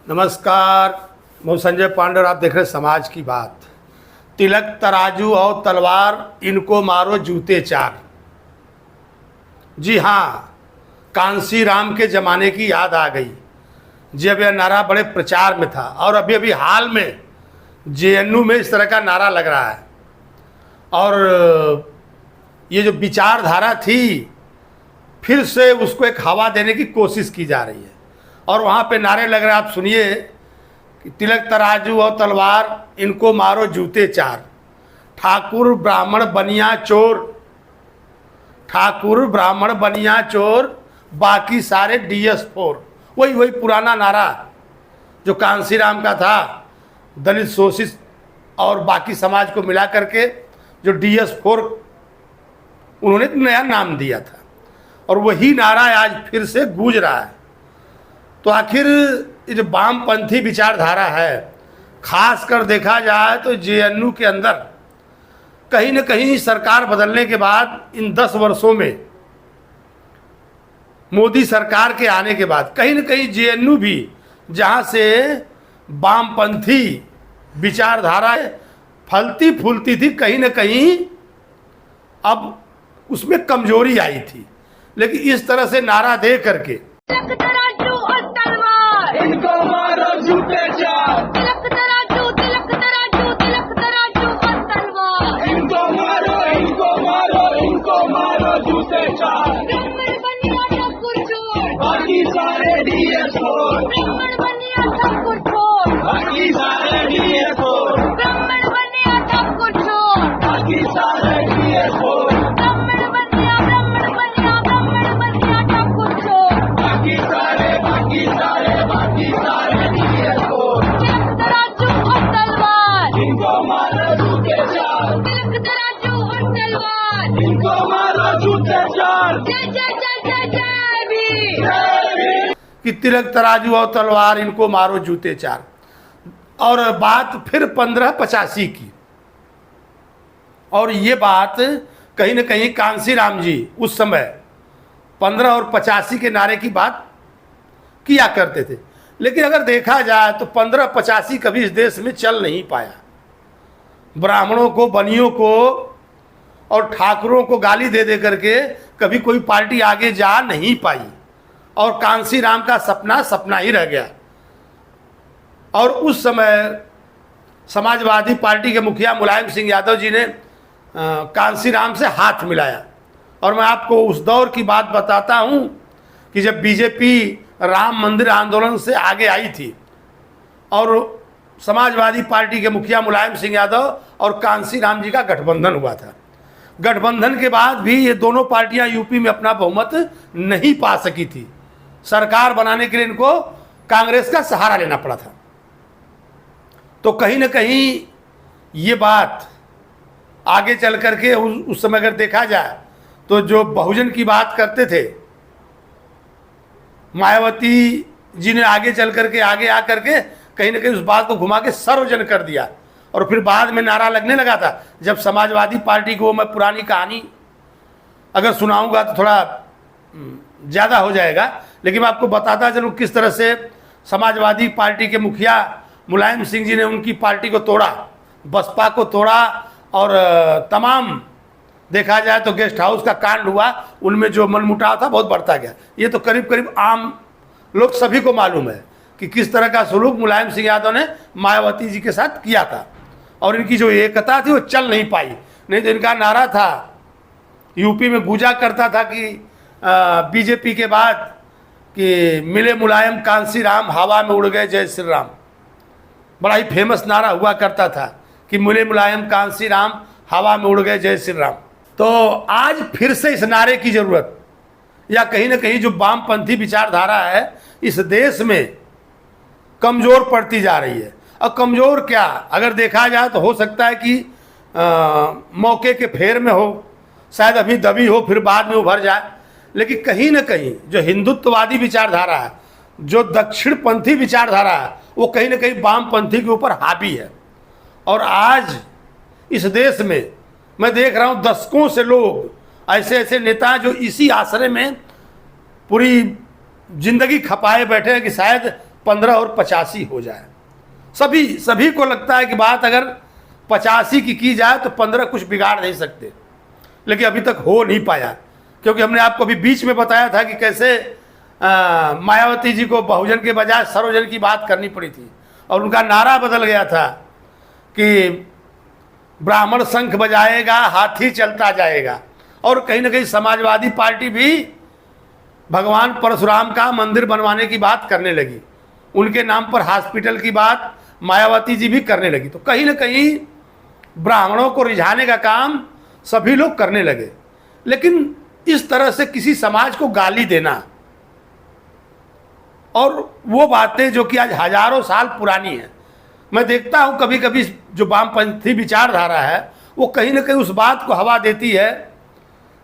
नमस्कार, मैं संजय पांडे और आप देख रहे हैं समाज की बात। तिलक तराजू और तलवार, इनको मारो जूते चार। जी हाँ, कांसी राम के ज़माने की याद आ गई जब यह नारा बड़े प्रचार में था और अभी अभी हाल में जेएनयू में इस तरह का नारा लग रहा है। और ये जो विचारधारा थी फिर से उसको एक हवा देने की कोशिश की जा रही है और वहाँ पे नारे लग रहे हैं। आप सुनिए कि तिलक तराजू और तलवार, इनको मारो जूते चार। ठाकुर ब्राह्मण बनिया चोर, ठाकुर ब्राह्मण बनिया चोर, बाकी सारे DS4। वही पुराना नारा जो कांसी राम का था, दलित शोषित और बाकी समाज को मिला करके जो DS4 उन्होंने एक नया नाम दिया था और वही नारा आज फिर से गूंज रहा है। तो आखिर ये जो वामपंथी विचारधारा है, खास कर देखा जाए तो जेएनयू के अंदर कहीं न कहीं सरकार बदलने के बाद इन 10 वर्षों में, मोदी सरकार के आने के बाद कहीं न कहीं जेएनयू भी जहाँ से वामपंथी विचारधारा फलती फूलती थी, कहीं न कहीं अब उसमें कमजोरी आई थी। लेकिन इस तरह से नारा दे करके इनको मारो जूते चार, तिलक तराजू, तिलक तराजू, तिलक तराजू और तलवार। इनको मारो, इनको मारो, इनको मारो जूते चार। ब्राह्मण बनिया ठाकुर चोर, बाकी सारे DS4। ब्राह्मण बनिया ठाकुर चोर, बाकी सारे DS4। ब्राह्मण बनिया ठाकुर चोर, बाकी सारे DS4। ब्राह्मण बनिया ठाकुर चोर, बाकी सारे तिलक तराजू और तलवार। इनको मारो जूते चार, तिलक तराजू और तलवार। इनको मारो जूते चार। जय जय जय जय जय वीर। कि तिलक तराजू और तलवार, इनको मारो जूते चार। और बात फिर 1585 की, और ये बात कहीं न कहीं कांसी राम जी उस समय 15 और 85 के नारे की बात किया करते थे। लेकिन अगर देखा जाए तो 1585 कभी इस देश में चल नहीं पाया। ब्राह्मणों को, बनियों को और ठाकुरों को गाली दे दे करके कभी कोई पार्टी आगे जा नहीं पाई और कांसी राम का सपना सपना ही रह गया। और उस समय समाजवादी पार्टी के मुखिया मुलायम सिंह यादव जी ने कांसी राम से हाथ मिलाया। और मैं आपको उस दौर की बात बताता हूँ कि जब बीजेपी राम मंदिर आंदोलन से आगे आई थी और समाजवादी पार्टी के मुखिया मुलायम सिंह यादव और कांसी राम जी का गठबंधन हुआ था। गठबंधन के बाद भी ये दोनों पार्टियां यूपी में अपना बहुमत नहीं पा सकी थी। सरकार बनाने के लिए इनको कांग्रेस का सहारा लेना पड़ा था। तो कहीं न कहीं ये बात आगे चल करके उस समय अगर देखा जाए तो जो बहुजन की बात करते थे, मायावती जी ने आगे चल करके, आगे आ करके कहीं ना कहीं उस बात को घुमा के सर्वजन कर दिया। और फिर बाद में नारा लगने लगा था जब समाजवादी पार्टी को, मैं पुरानी कहानी अगर सुनाऊंगा तो थोड़ा ज़्यादा हो जाएगा, लेकिन मैं आपको बताता चलूँ किस तरह से समाजवादी पार्टी के मुखिया मुलायम सिंह जी ने उनकी पार्टी को तोड़ा, बसपा को तोड़ा। और तमाम देखा जाए तो गेस्ट हाउस का कांड हुआ, उनमें जो मनमुटाव था बहुत बढ़ता गया। ये तो करीब करीब आम लोग सभी को मालूम है कि किस तरह का सलूक मुलायम सिंह यादव ने मायावती जी के साथ किया था। और इनकी जो एकता थी वो चल नहीं पाई। नहीं तो इनका नारा था, यूपी में गूंजा करता था कि बीजेपी के बाद कि मिले मुलायम कांसी राम, हवा में उड़ गए जय श्री राम। बड़ा ही फेमस नारा हुआ करता था कि मिले मुलायम कांसी राम, हवा में उड़ गए जय श्री राम। तो आज फिर से इस नारे की ज़रूरत, या कहीं ना कहीं जो वामपंथी विचारधारा है इस देश में कमज़ोर पड़ती जा रही है। और कमज़ोर क्या, अगर देखा जाए तो हो सकता है कि मौके के फेर में हो, शायद अभी दबी हो, फिर बाद में उभर जाए। लेकिन कहीं ना कहीं जो हिंदुत्ववादी विचारधारा है, जो दक्षिणपंथी विचारधारा है, वो कहीं ना कहीं वामपंथी के ऊपर हावी है। और आज इस देश में मैं देख रहा हूँ दशकों से लोग, ऐसे ऐसे नेता जो इसी आश्रय में पूरी जिंदगी खपाए बैठे हैं कि शायद 15 और 85 हो जाए। सभी को लगता है कि बात अगर 85 की जाए तो 15 कुछ बिगाड़ नहीं सकते, लेकिन अभी तक हो नहीं पाया। क्योंकि हमने आपको अभी बीच में बताया था कि कैसे मायावती जी को बहुजन के बजाय सर्वजन की बात करनी पड़ी थी, और उनका नारा बदल गया था कि ब्राह्मण शंख बजाएगा हाथी चलता जाएगा। और कहीं ना कहीं समाजवादी पार्टी भी भगवान परशुराम का मंदिर बनवाने की बात करने लगी, उनके नाम पर हॉस्पिटल की बात मायावती जी भी करने लगी। तो कहीं ना कहीं ब्राह्मणों को रिझाने का काम सभी लोग करने लगे। लेकिन इस तरह से किसी समाज को गाली देना और वो बातें जो कि आज हजारों साल पुरानी है, मैं देखता हूँ कभी कभी जो वामपंथी विचारधारा है वो कहीं ना कहीं उस बात को हवा देती है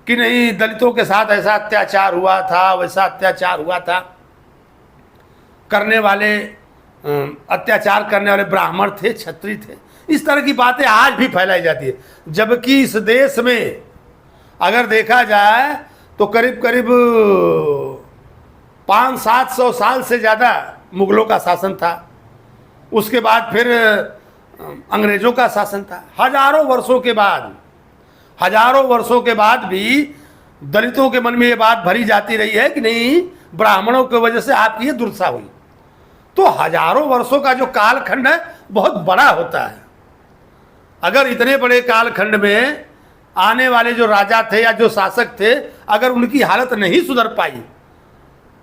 कि नहीं, दलितों के साथ ऐसा अत्याचार हुआ था, वैसा अत्याचार हुआ था, करने वाले अत्याचार करने वाले ब्राह्मण थे, क्षत्रिय थे। इस तरह की बातें आज भी फैलाई जाती है, जबकि इस देश में अगर देखा जाए तो करीब करीब 500-700 साल से ज़्यादा मुगलों का शासन था, उसके बाद फिर अंग्रेज़ों का शासन था। हजारों वर्षों के बाद भी दलितों के मन में ये बात भरी जाती रही है कि नहीं, ब्राह्मणों की वजह से आपकी ये दुर्दशा हुई। तो हजारों वर्षों का जो कालखंड है बहुत बड़ा होता है। अगर इतने बड़े कालखंड में आने वाले जो राजा थे या जो शासक थे, अगर उनकी हालत नहीं सुधर पाई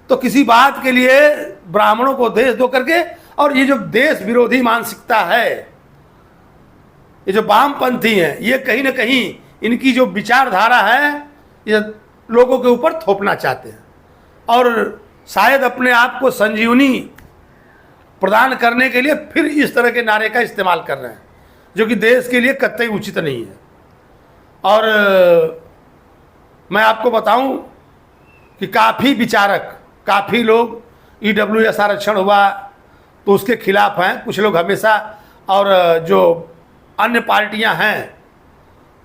तो किसी बात के लिए ब्राह्मणों को देश दो करके, और ये जो देश विरोधी मानसिकता है, ये जो वामपंथी हैं, ये कहीं ना कहीं इनकी जो विचारधारा है ये लोगों के ऊपर थोपना चाहते हैं, और शायद अपने आप को संजीवनी प्रदान करने के लिए फिर इस तरह के नारे का इस्तेमाल कर रहे हैं, जो कि देश के लिए कतई उचित नहीं है। और मैं आपको बताऊं कि काफ़ी विचारक, काफ़ी लोग EWS आरक्षण हुआ तो उसके खिलाफ हैं, कुछ लोग हमेशा, और जो अन्य पार्टियां हैं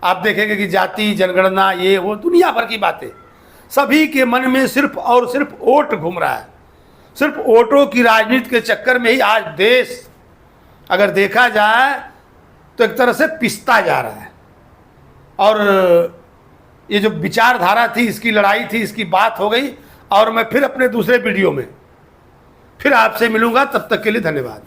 आप देखेंगे कि जाति जनगणना ये वो दुनिया भर की बातें, सभी के मन में सिर्फ और सिर्फ वोट घूम रहा है। सिर्फ वोटों की राजनीति के चक्कर में ही आज देश अगर देखा जाए तो एक तरह से पिसता जा रहा है। और ये जो विचारधारा थी, इसकी लड़ाई थी, इसकी बात हो गई। और मैं फिर अपने दूसरे वीडियो में फिर आपसे मिलूंगा, तब तक के लिए धन्यवाद।